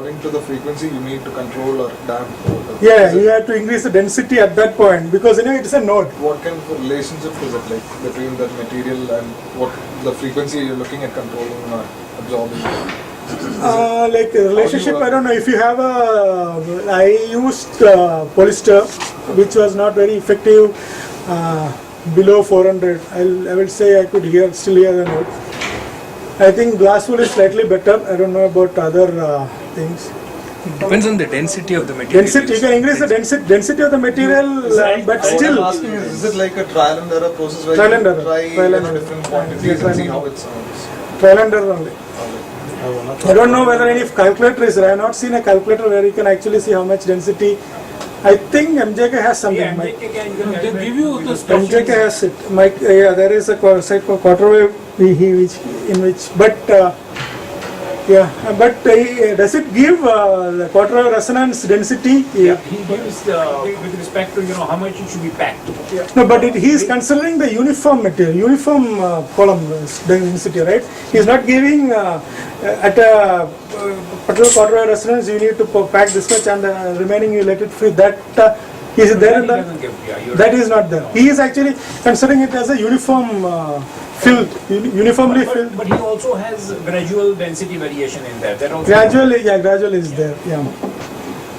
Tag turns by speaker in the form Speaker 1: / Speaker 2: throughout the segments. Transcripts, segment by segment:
Speaker 1: according to the frequency you need to control or damp.
Speaker 2: Yeah, you have to increase the density at that point because it's a node.
Speaker 1: What kind of relationship is it like between that material and what the frequency you're looking at controlling or absorbing?
Speaker 2: Like a relationship, I don't know if you have I used polyester, which was not very effective below 400. I will say I could still hear the note. I think glass wool is slightly better. I don't know about other things.
Speaker 3: It depends on the density of the material.
Speaker 2: Density, you can increase the density of the material, but still.
Speaker 1: What I'm asking is it like a trial and error process where
Speaker 2: Trial and
Speaker 1: you
Speaker 2: error.
Speaker 1: try
Speaker 2: Trial and error.
Speaker 1: different quantities and see how it sounds?
Speaker 2: Trial and error only. I don't know whether any calculator is there. I have not seen a calculator where you can actually see how much density. I think MJK has something.
Speaker 4: Yeah, MJK can give you the
Speaker 2: MJK has it. There is a site called Quarterwave, does it give the quarter resonance density?
Speaker 4: Yeah, he gives with respect to how much it should be packed.
Speaker 2: Yeah. No, but he is considering the uniform material, uniform column density, right? He is not giving at a particular quarter resonance you need to pack this much and the remaining you let it free. That is there in that? That is not there. He is actually considering it as a uniform filled, uniformly filled.
Speaker 4: But he also has gradual density variation in there. That also
Speaker 2: Gradual is there. Yeah.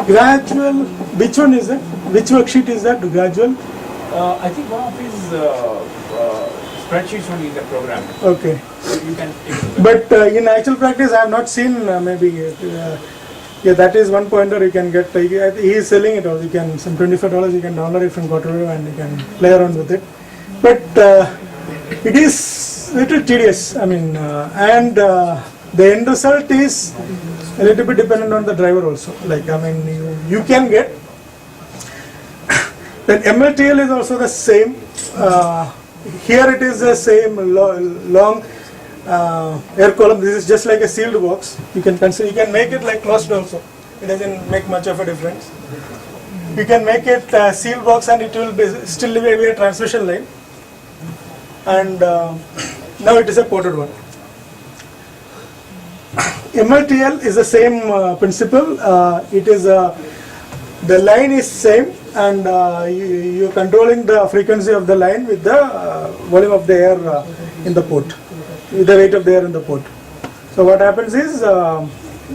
Speaker 2: Gradual. Which one is that? Which worksheet is that? Gradual.
Speaker 4: I think one of his spreadsheets only in the program.
Speaker 2: Okay.
Speaker 4: So you can take a look.
Speaker 2: But in actual practice, I have not seen maybe. Yeah, that is one pointer you can get. He is selling it, or you can some $25 you can download it from Quarterwave and you can play around with it. But it is little tedious. I mean, and the end result is a little bit dependent on the driver also. Like I mean, you can get. Then MLTL is also the same. Here it is the same long air column. This is just like a sealed box. You can consider, you can make it like closed also. It doesn't make much of a difference. You can make it a sealed box and it will be still be a transmission line. And now it is a ported one. MLTL is the same principle. It is the line is same, and you are controlling the frequency of the line with the volume of the air in the port, with the weight of the air in the port. So what happens is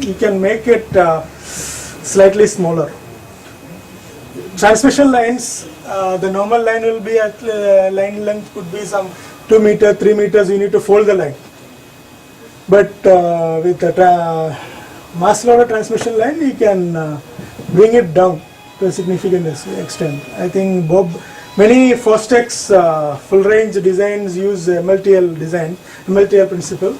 Speaker 2: you can make it slightly smaller. Transmission lines, the normal line will be at line length could be some 2 meters, 3 meters. You need to fold the line. But with the mass loaded transmission line, you can bring it down to a significant extent. I think many Fostex full range designs use MLTL principle.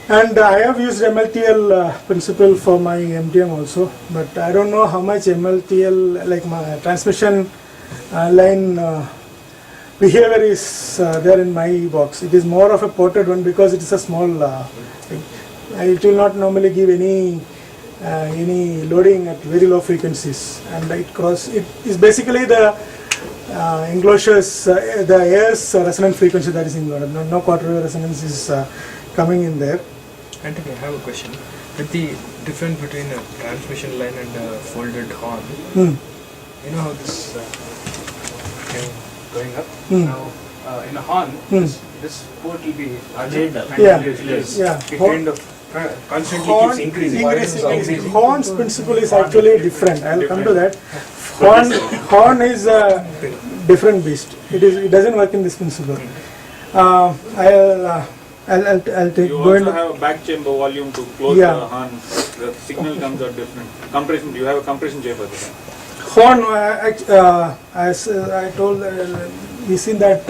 Speaker 2: And I have used MLTL principle for my MTM also, but I don't know how much MLTL, like my transmission line behavior is there in my box. It is more of a ported one because it is a small thing. It will not normally give any loading at very low frequencies, and it is basically the enclosures, the air's resonant frequency that is included. No quarter wave resonance is coming in there.
Speaker 3: Anthony, I have a question. With the difference between a transmission line and a folded horn, you know how this going up? Now, in a horn, this port will be larger. It kind of constantly keeps increasing.
Speaker 2: Horn's principle is actually different. I will come to that. Horn is a different beast. It doesn't work in this principle. I'll take.
Speaker 5: You also have a back chamber volume to close the horn. The signal comes out different. Compression. You have a compression chamber.
Speaker 2: Horn, as I told, we seen that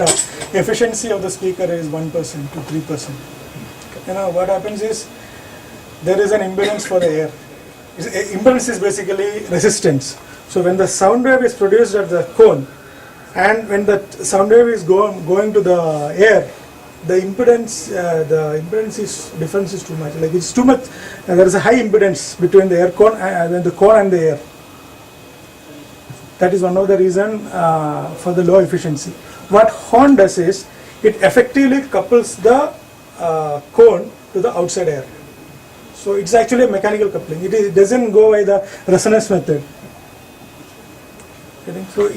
Speaker 2: efficiency of the speaker is 1% to 3%. You know what happens is there is an impedance for the air. Impedance is basically resistance. So when the sound wave is produced at the cone, and when the sound wave is going to the air, the impedance difference is too much. Like it's too much. There is a high impedance between the air cone and the cone and the air. That is one of the reasons for the low efficiency. What horn does is it effectively couples the cone to the outside air. So it's actually a mechanical coupling. It doesn't go by the resonance method. Getting? So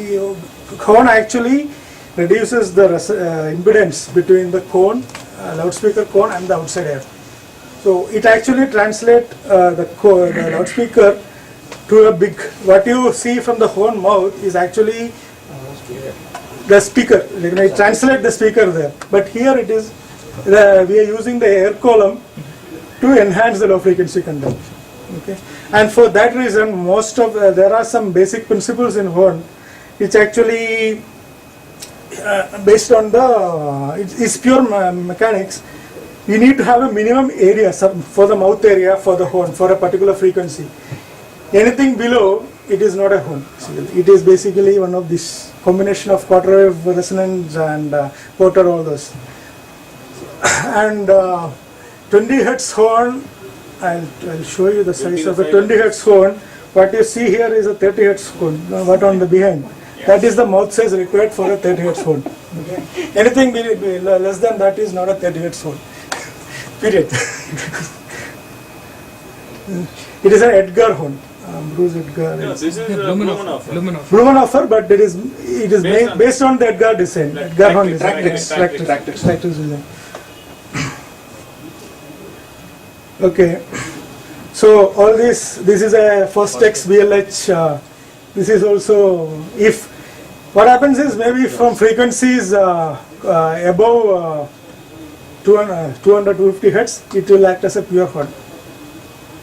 Speaker 2: horn actually reduces the impedance between the cone, loudspeaker cone, and the outside air. So it actually translates the loudspeaker to a big. What you see from the horn mouth is actually the speaker. It translates the speaker there. But here it is. We are using the air column to enhance the low frequency content. Okay, and for that reason, most of there are some basic principles in horn, which actually based on the it's pure mechanics. You need to have a minimum area for the mouth area for the horn for a particular frequency. Anything below, it is not a horn. It is basically one of this combination of quarter wave resonance and quarter all those. And 20 Hertz horn, I'll show you the size of a 20 Hertz horn. What you see here is a 30 Hertz horn, what on the behind. That is the mouth size required for a 30 Hertz horn. Okay. Anything less than that is not a 30 Hertz horn. Period. It is an Edgar horn. Bruce Edgar.
Speaker 5: No, this is Blumenhofer.
Speaker 2: Blumenhofer, but it is based on the Edgar design. Edgar horn design. Tractix design. Okay, so all this is a first X BLH. This is also, if what happens is maybe from frequencies above 250 Hertz, it will act as a pure horn.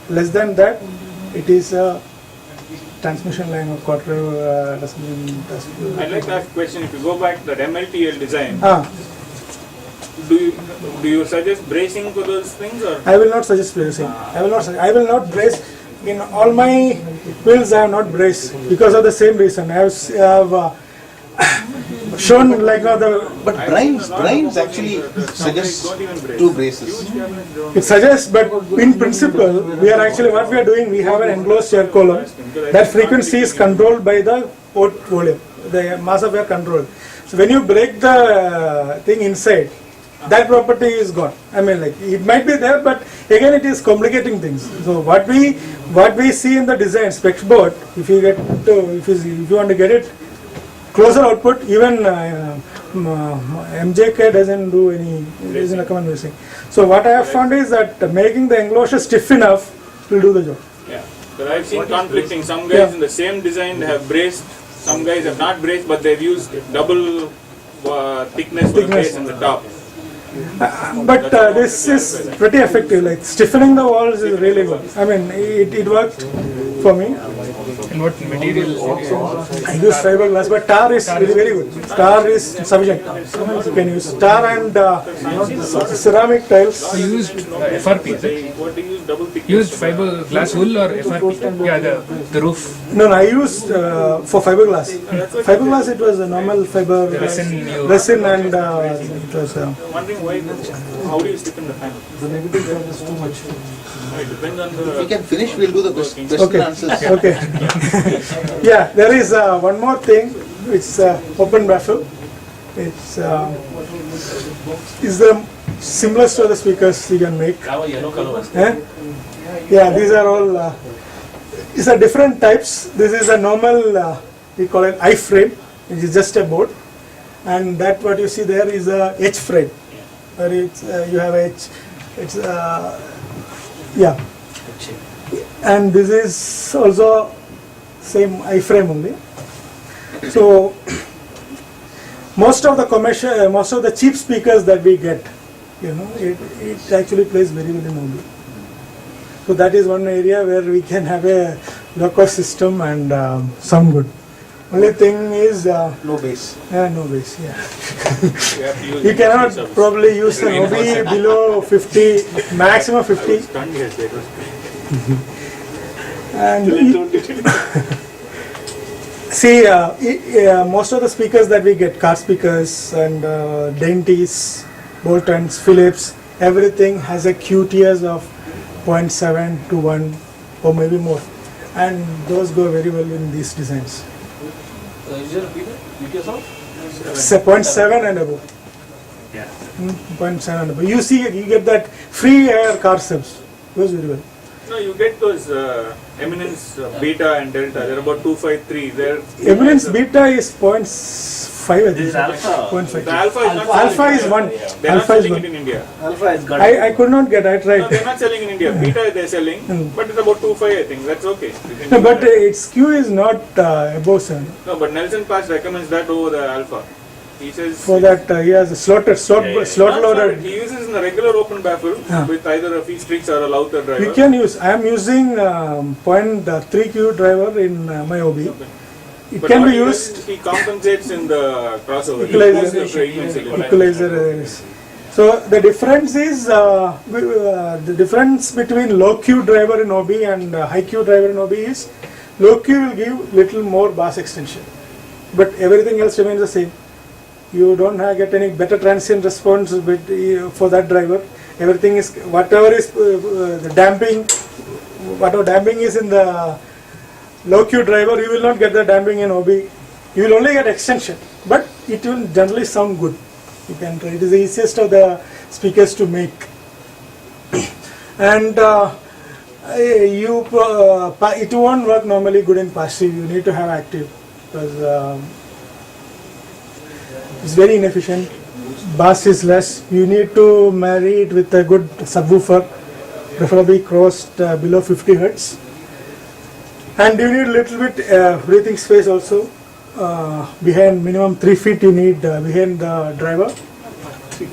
Speaker 2: Less than that, it is a transmission line or quarter.
Speaker 5: I'd like to ask a question. If you go back to that MLTL design, do you suggest bracing for those things, or?
Speaker 2: I will not suggest bracing. I will not brace. In all my builds, I have not braced because of the same reason. I have shown like the.
Speaker 6: But Brains actually suggests 2 braces.
Speaker 2: It suggests, but in principle, we are actually what we are doing. We have an enclosed air column. That frequency is controlled by the port volume, the mass of air control. So when you break the thing inside, that property is gone. I mean, like it might be there, but again, it is complicating things. So what we see in the design spec board, if you want to get it closer output, even MJK doesn't do any. Doesn't recommend bracing. So what I have found is that making the enclosure stiff enough will do the job.
Speaker 5: Yeah, but I've seen conflicting. Some guys in the same design have braced. Some guys have not braced, but they've used double thickness for the base and the top.
Speaker 2: But this is pretty effective. Like stiffening the walls is really good. I mean, it worked for me.
Speaker 3: And what material?
Speaker 2: I use fiberglass, but tar is really very good. Tar is sufficient. You can use tar and ceramic tiles.
Speaker 3: You used FRP, is it?
Speaker 5: What do you use? Double thickness?
Speaker 3: Used fiberglass wool or FRP? Yeah, the roof.
Speaker 2: No, I used for fiberglass. Fiberglass, it was a normal fiber resin, and it was.
Speaker 5: Wondering why? How do you stiffen the fan?
Speaker 1: The negative charge is too much.
Speaker 5: It depends on
Speaker 6: If
Speaker 5: the.
Speaker 6: we can finish, we'll do the question
Speaker 2: Okay.
Speaker 6: answers.
Speaker 2: Okay. Yeah, there is one more thing, which is open baffle. It's the simplest of the speakers you can make. Yeah, these are all. These are different types. This is a normal. We call it I frame, which is just a board, and that what you see there is a H frame, where it's you have H. It's yeah. And this is also same I-frame only. So most of the commercial, most of the cheap speakers that we get, it actually plays very well in audio. So that is one area where we can have a low-cost system and sound good. Only thing is
Speaker 6: No bass.
Speaker 2: no bass. Yeah,
Speaker 5: You have to use
Speaker 2: you cannot probably use an OB below 50, maximum 50. And see, most of the speakers that we get, car speakers and Dainties, Boltons, Philips, everything has a QTS of 0.7 to 1 or maybe more, and those go very well in these designs.
Speaker 7: Is there a QTS of?
Speaker 2: 0.7 and above.
Speaker 7: Yeah.
Speaker 2: 0.7 and above. You see, you get that free air car subs. Goes very well.
Speaker 5: No, you get those eminence beta and delta. They're about 253. They're
Speaker 2: Eminence beta is 0.5, I think.
Speaker 7: This is alpha.
Speaker 2: 0.5.
Speaker 5: The alpha is not
Speaker 2: Alpha
Speaker 5: selling
Speaker 2: is
Speaker 5: in
Speaker 2: 1.
Speaker 5: India. They're not
Speaker 2: Alpha is
Speaker 5: selling
Speaker 2: 1.
Speaker 5: it in India.
Speaker 7: Alpha is got
Speaker 2: I could not get, I
Speaker 5: No,
Speaker 2: tried.
Speaker 5: they're not selling in India. Beta they're selling, but it's about 2.5, I think. That's okay. You can
Speaker 2: No,
Speaker 5: use
Speaker 2: but
Speaker 5: that.
Speaker 2: its Q is not above 7.
Speaker 5: No, but Nelson Pass recommends that over the alpha. He says
Speaker 2: For that, he has a slot
Speaker 5: not
Speaker 2: loaded.
Speaker 5: He uses in the regular open baffle with either a Feastrix or a Lowther driver.
Speaker 2: You can use, I am using 0.3Q driver in my OB. It
Speaker 5: But
Speaker 2: can
Speaker 5: what
Speaker 2: be
Speaker 5: he does
Speaker 2: used,
Speaker 5: is he compensates in the crossover. He
Speaker 2: Equalizer.
Speaker 5: boosts the frequency limit.
Speaker 2: equalizer is. So the difference is, the difference between low Q driver in OB and high Q driver in OB is, low Q will give little more bass extension, but everything else remains the same. You don't get any better transient response for that driver. Everything is, whatever is the damping, whatever damping is in the low Q driver, you will not get the damping in OB. You will only get extension, but it will generally sound good. You can try. It is the easiest of the speakers to make. And it won't work normally good in passive. You need to have active because it's very inefficient. Bass is less. You need to marry it with a good subwoofer, preferably crossed below 50 Hertz. And you need a little bit breathing space also. Behind minimum 3 feet you need behind the driver. 3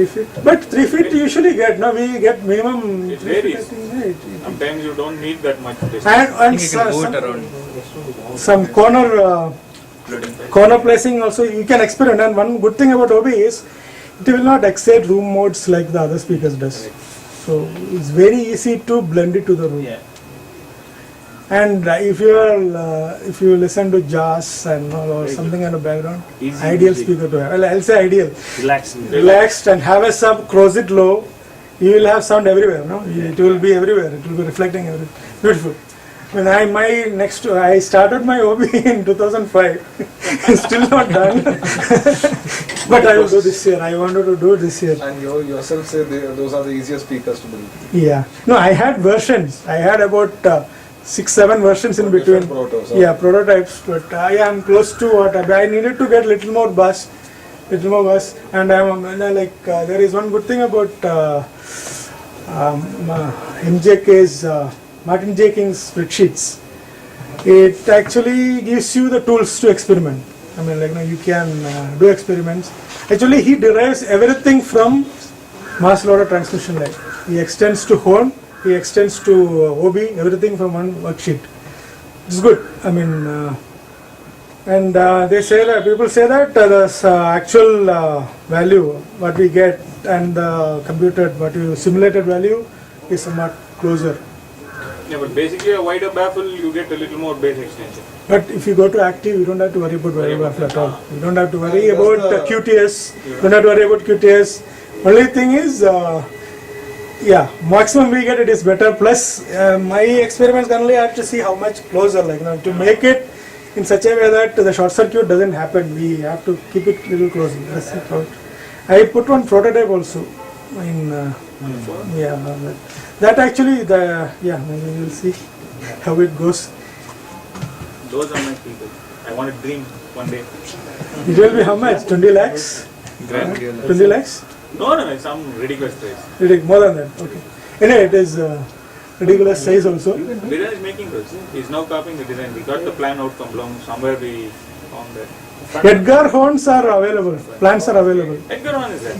Speaker 2: feet. But 3 feet you usually get. Now we get minimum.
Speaker 5: It
Speaker 2: 3 feet, I
Speaker 5: varies.
Speaker 2: think, yeah,
Speaker 5: Sometimes you don't need that much distance.
Speaker 2: and some corner placing also you can experiment. And one good thing about OB is it will not excite room modes like the other speakers does. So it's very easy to blend it to the room.
Speaker 7: Yeah.
Speaker 2: And if you listen to jazz and all or something in the background,
Speaker 7: Easy
Speaker 2: ideal
Speaker 7: music.
Speaker 2: speaker to have. Well, I'll say ideal.
Speaker 7: Relaxing.
Speaker 2: Relaxed and have a sub, close it low. You will have sound everywhere. No, it will be everywhere. It will be reflecting everywhere. Beautiful. When I started my OB in 2005. Still not done. But I will do this year. I wanted to do this year.
Speaker 1: And you yourself say those are the easiest speakers to build.
Speaker 2: Yeah. No, I had versions. I had about 6-7 versions in between.
Speaker 1: Different protos,
Speaker 2: Yeah, prototypes. But I am close to what I needed to get little more bass, and there is one good thing about MJK's Martin J. King's spreadsheets. It actually gives you the tools to experiment. I mean, you can do experiments. Actually, he derives everything from mass loader transmission line. He extends to horn, he extends to OB, everything from one worksheet. It's good. I mean, they say that people say that the actual value what we get and the computed what you simulated value is somewhat closer.
Speaker 5: Yeah, but basically a wider baffle, you get a little more base extension.
Speaker 2: But if you go to active, you don't have to worry about wider baffle at all. You don't have to worry
Speaker 1: And
Speaker 2: about
Speaker 1: does the-
Speaker 2: QTS. You don't have to worry about QTS. Only thing is, maximum we get it is better. Plus, my experiments only have to see how much closer, to make it in such a way that the short circuit doesn't happen. We have to keep it little closer. That's it. I put one prototype also in. That actually maybe we'll see how it goes.
Speaker 5: Those are my people. I want to dream one day.
Speaker 2: It will be how much? 20 lakhs? 20 lakhs?
Speaker 5: No, some ridiculous price.
Speaker 2: More than that. Okay. Anyway, it is ridiculous size also.
Speaker 5: Viren is making those. He's now copying the design. We got the plan out from Blum. Somewhere we found that.
Speaker 2: Edgar horns are available. Plans are available.
Speaker 5: Edgar one is there.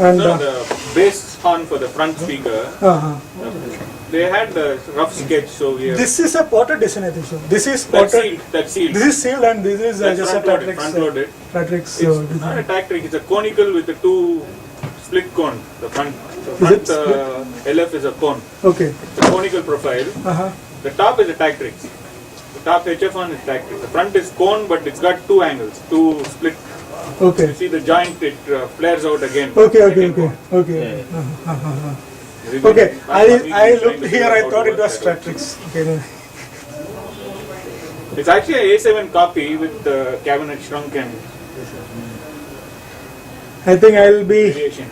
Speaker 2: And
Speaker 5: No, the bass horn for the front speaker, they had the rough sketch, so we have.
Speaker 2: this is a ported design, I think so. This is
Speaker 5: That's
Speaker 2: ported.
Speaker 5: sealed. That's sealed.
Speaker 2: This is sealed and this is
Speaker 5: That's
Speaker 2: just a
Speaker 5: front loaded.
Speaker 2: Tratrix
Speaker 5: It's not a
Speaker 2: design.
Speaker 5: tactric. It's a conical with a two split cone. The front
Speaker 2: it
Speaker 5: LF is a cone.
Speaker 2: Okay.
Speaker 5: It's a conical profile.
Speaker 2: Uh-huh.
Speaker 5: The top is a tactrix. The top HF one is tactrix. The front is cone, but it's got two angles, two split.
Speaker 2: Okay.
Speaker 5: You see the joint, it flares out again.
Speaker 2: Okay.
Speaker 5: Second cone.
Speaker 2: Okay.
Speaker 5: We've
Speaker 2: Okay.
Speaker 5: been-
Speaker 2: I
Speaker 5: we've been
Speaker 2: looked
Speaker 5: trying to
Speaker 2: here.
Speaker 5: figure
Speaker 2: I
Speaker 5: out
Speaker 2: thought
Speaker 5: how
Speaker 2: it
Speaker 5: to
Speaker 2: was
Speaker 5: work that out.
Speaker 2: Tratrix. Okay.
Speaker 5: It's actually a A7 copy with the cabinet shrunk and
Speaker 2: I think I'll be.
Speaker 5: variation.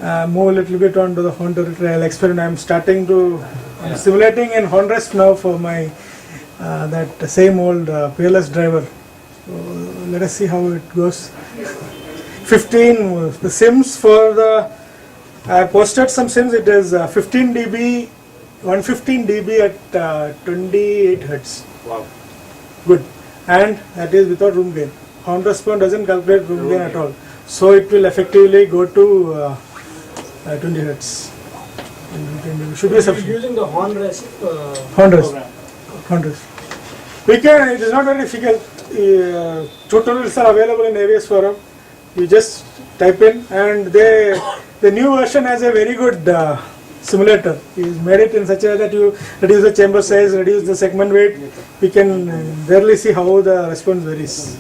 Speaker 2: move a little bit onto the Horn territory. I'll experiment. I'm simulating in Hornrest now for my that same old peerless driver. So let us see how it goes. 15 the sims for the I posted some sims. It is 15 dB, 115 dB at 28 hertz.
Speaker 5: Wow.
Speaker 2: Good, and that is without room gain. Horn response doesn't calculate room gain at all, so it will effectively go to 20 hertz. Should be sufficient.
Speaker 7: Using the horn rest.
Speaker 2: Horn rest. We can. It is not very difficult. Tutorials are available in AWS forum. You just type in, and the new version has a very good simulator. He's made it in such a way that you reduce the chamber size, reduce the segment weight. You can barely see how the response varies.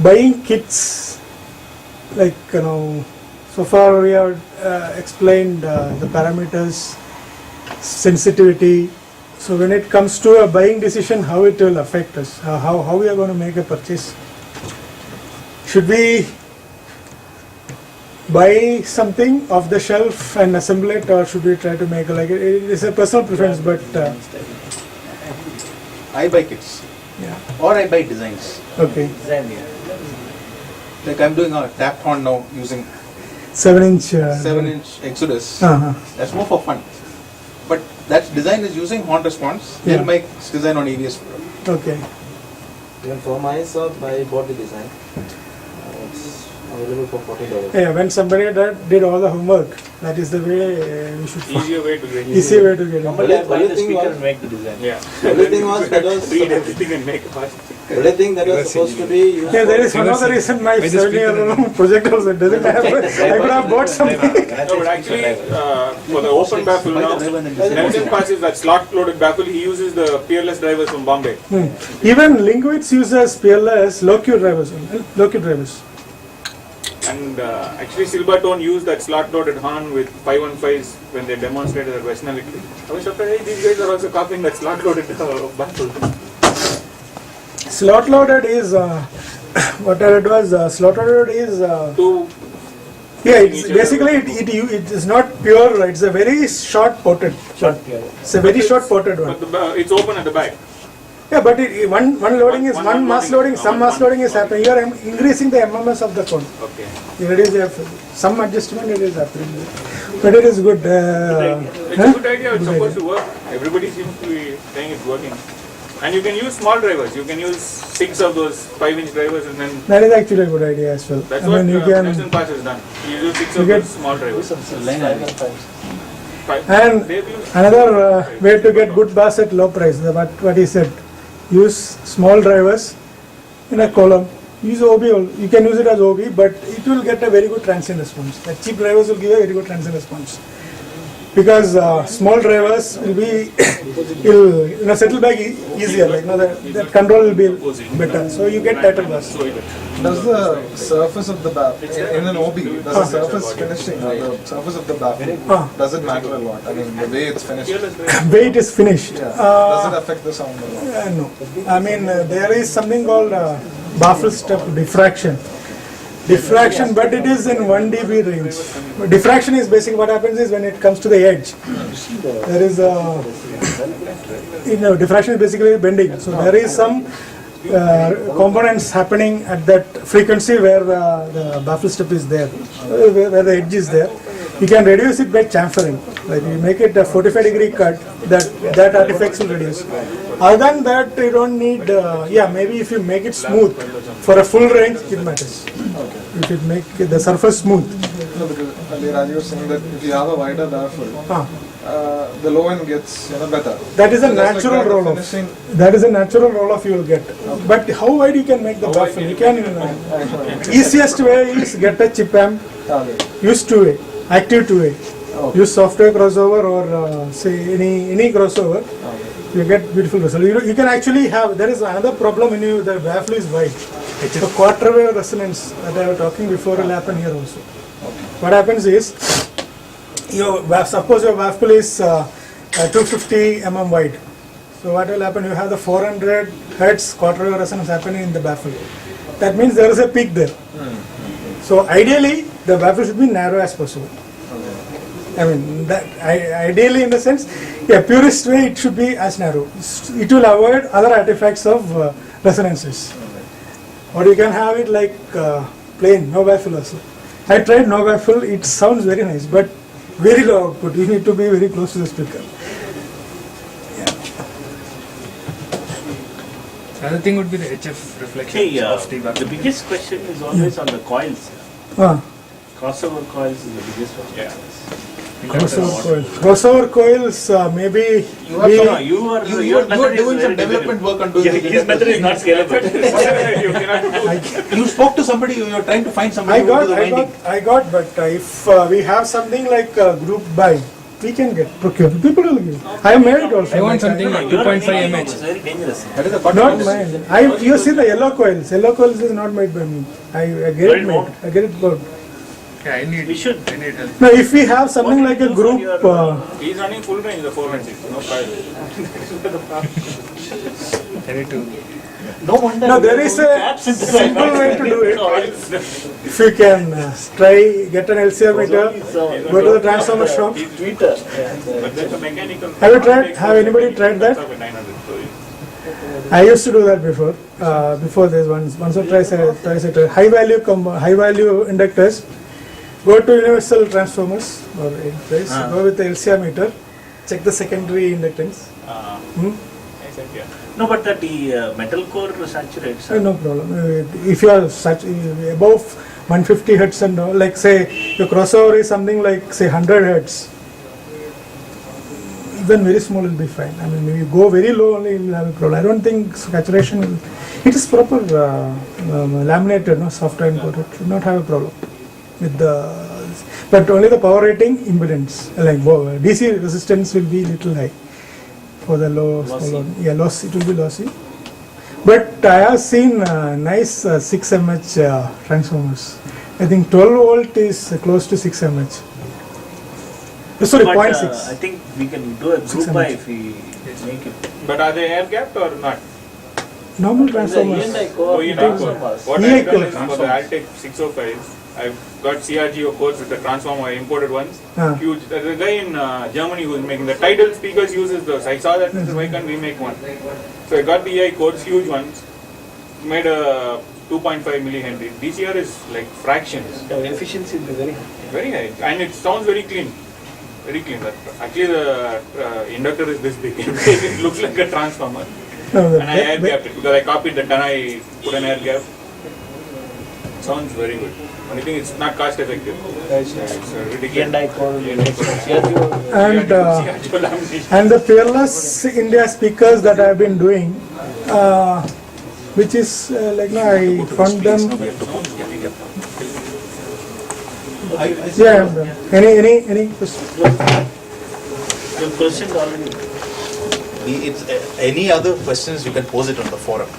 Speaker 2: Buying kits, like so far we have explained the parameters, sensitivity. So when it comes to a buying decision, how it will affect us, how we are going to make a purchase. Should we buy something off the shelf and assemble it, or should we try to make it is a personal preference, but
Speaker 6: I buy kits
Speaker 2: yeah,
Speaker 6: or I buy designs.
Speaker 2: okay.
Speaker 6: Like I'm doing a tap horn now using
Speaker 2: 7-inch.
Speaker 6: 7-inch Exodus.
Speaker 2: Uh-huh.
Speaker 6: That's more for fun. But that design is using horn response.
Speaker 2: Yeah.
Speaker 6: They'll make design on AVS.
Speaker 2: Okay.
Speaker 7: Even for myself, I bought the design. It's available for $40.
Speaker 2: Yeah, when somebody did all the homework, that is the way we should follow.
Speaker 5: Easier way to get
Speaker 2: Easier way to get it.
Speaker 7: Normally, I buy the
Speaker 8: Everything
Speaker 7: speaker
Speaker 8: was-
Speaker 7: and make the design.
Speaker 5: Yeah.
Speaker 7: Everything was that was
Speaker 5: Read everything and make a fast.
Speaker 7: everything that was supposed to be used.
Speaker 2: Yeah, there is one other reason my 7-year project also doesn't have. I could have bought something.
Speaker 5: No, but actually, for the open baffle now, Nelson passes that slot-loaded baffle. He uses the peerless drivers from Bombay.
Speaker 2: Even Linguids uses PLS low-Q drivers.
Speaker 5: And actually, Silbertone used that slot-loaded horn with 515s when they demonstrated at Western Electric. I was surprised, hey, these guys are also copying that slot-loaded baffle.
Speaker 2: Slot-loaded is whatever it was. Slot-loaded is
Speaker 5: Two,
Speaker 2: yeah. It's basically it is not pure. It's a very short ported. It's a very short ported one.
Speaker 5: but it's open at the back.
Speaker 2: Yeah, but one loading is
Speaker 5: One
Speaker 2: mass loading. Some mass loading is happening. You are increasing the MMS of the cone.
Speaker 5: Okay.
Speaker 2: You reduce some adjustment. It is happening, but it is good.
Speaker 5: It's a good idea. It's supposed to work. Everybody seems to be saying it's working. And you can use small drivers. You can use 6 of those 5-inch drivers, and then
Speaker 2: That is actually a good idea as well.
Speaker 5: that's
Speaker 2: I
Speaker 5: what
Speaker 2: mean, you
Speaker 5: Nelson
Speaker 2: can.
Speaker 5: Pass has done. You use 6
Speaker 2: You
Speaker 5: of
Speaker 2: get-
Speaker 5: those small drivers.
Speaker 2: And
Speaker 5: They've used
Speaker 2: another way to get good bass at low price. What he said. Use small drivers in a column. Use OB. You can use it as OB, but it will get a very good transient response. The cheap drivers will give a very good transient response. Because small drivers will be will settle back easier. Like that control will be better. So you get tighter bus.
Speaker 1: Does the surface of the baffle, in an OB, does the surface finishing, the surface of the baffle, does it matter a lot? I mean, the way it's finished.
Speaker 2: Weight is finished.
Speaker 1: Yeah. Does it affect the sound a lot?
Speaker 2: No. I mean, there is something called baffle step diffraction. Diffraction, but it is in 1 dB range. Diffraction is basically what happens is when it comes to the edge, there is a, diffraction is basically bending. So there is some components happening at that frequency where the baffle step is there, where the edge is there. You can reduce it by chamfering. Like you make it a 45-degree cut, that artifacts will reduce. Other than that, you don't need. Maybe if you make it smooth for a full range, it matters. If you make the surface smooth.
Speaker 1: No, because earlier Raji was saying that if you have a wider baffle, the low end gets better.
Speaker 2: That is a
Speaker 1: So just
Speaker 2: natural
Speaker 1: like that,
Speaker 2: roll
Speaker 1: the
Speaker 2: off.
Speaker 1: finishing-
Speaker 2: That is a natural roll off you will get. But how wide you can make the baffle? You can. Easiest way is get a chip amp. Use 2A, active 2A. Use software crossover or say any crossover. You get beautiful result. You can actually have. There is another problem when the baffle is wide. So quarter wave resonance that I was talking before will happen here also. What happens is, suppose your baffle is 250 mm wide. So what will happen? You have the 400 hertz quarter wave resonance happening in the baffle. That means there is a peak there. So ideally, the baffle should be narrow as possible. I mean, that ideally in the sense, purest way it should be as narrow. It will avoid other artifacts of resonances. Or you can have it like plain, no baffle also. I tried no baffle, it sounds very nice, but very low output. You need to be very close to the speaker.
Speaker 3: Another thing would be the HF reflection
Speaker 8: Hey,
Speaker 3: of the
Speaker 8: the
Speaker 3: baffle.
Speaker 8: biggest question is always on the coils. Crossover coils is the biggest one.
Speaker 5: Yeah.
Speaker 2: Crossover coils, maybe
Speaker 6: You are
Speaker 8: Your method is
Speaker 6: doing some
Speaker 8: very
Speaker 6: development
Speaker 8: difficult.
Speaker 6: work on doing
Speaker 8: Yeah, his method is not scalable.
Speaker 5: You cannot do.
Speaker 6: You spoke to somebody, you are trying to find somebody who will do the winding.
Speaker 2: I got, but if we have something like group buy, we can get procured. People will give. I have made it also.
Speaker 3: I want something like
Speaker 8: Your
Speaker 3: 2.5
Speaker 8: opinion
Speaker 3: mH.
Speaker 8: is very dangerous.
Speaker 6: That is the
Speaker 2: Not mine. You see the yellow coils. Yellow coils is not made by me. I get
Speaker 8: Very
Speaker 2: it
Speaker 8: good.
Speaker 2: made. I get it good.
Speaker 3: Yeah, I need.
Speaker 8: We should.
Speaker 3: I need help.
Speaker 2: Now, if we have something
Speaker 8: What
Speaker 2: like
Speaker 8: do
Speaker 2: a
Speaker 8: you do
Speaker 2: group,
Speaker 8: for your,
Speaker 5: He's running full range, the 416, no fire.
Speaker 3: I need to.
Speaker 8: no wonder.
Speaker 2: no, there is a simple way to do it. If you can try get an LCR meter, go to the transformer shop.
Speaker 8: Twitter.
Speaker 5: But there's a mechanical.
Speaker 2: Have you tried? Have anybody tried that?
Speaker 5: 900, so
Speaker 2: I used to do that before. Before this, once or twice I tried. High value inductors. Go to universal transformers or place. Go with the LCR meter. Check the secondary inductance.
Speaker 5: I said, yeah.
Speaker 8: No, but that the metal core saturates.
Speaker 2: No problem. If you are such above 150 hertz and all, like say your crossover is something like say 100 hertz, even very small will be fine. I mean, if you go very low only, you will have a problem. I don't think saturation will. It is proper laminated, no soft iron coated. Should not have a problem with the. But only the power rating impedance, like DC resistance, will be little high for the low. Yeah, loss. It will be lossy. But I have seen nice 6 mH transformers. I think 12 volt is close to 6 mH. Sorry,
Speaker 8: But
Speaker 2: 0.6.
Speaker 8: I think we can do a group
Speaker 2: 600.
Speaker 8: buy if we make it.
Speaker 5: But are they air gapped or not?
Speaker 2: Normal transformers.
Speaker 5: Oh, you know, what
Speaker 2: EI
Speaker 5: I've done is
Speaker 2: core.
Speaker 5: for the Altec 605s, I've got CRGO codes with the transformer, I imported ones. Huge. There's a guy in Germany who's making the Tidal speakers uses those. I saw that, why can't we make one? So I got the EI codes, huge ones. Made a 2.5 millihenry. DCR is like fractions.
Speaker 7: The efficiency will be very high.
Speaker 5: Very high. And it sounds very clean. Very clean. Actually, the inductor is this big. It looks like a transformer.
Speaker 2: No,
Speaker 5: And I air gapped it because I copied the Tanai, put an air gap. Sounds very good. Only thing it's not cost effective. It's ridiculous.
Speaker 2: And the Fearless India speakers that I have been doing, which is like no, I found them. Yeah, I'm done. Any questions?
Speaker 8: Your question already.
Speaker 6: It's any other questions you can pose it on the forum.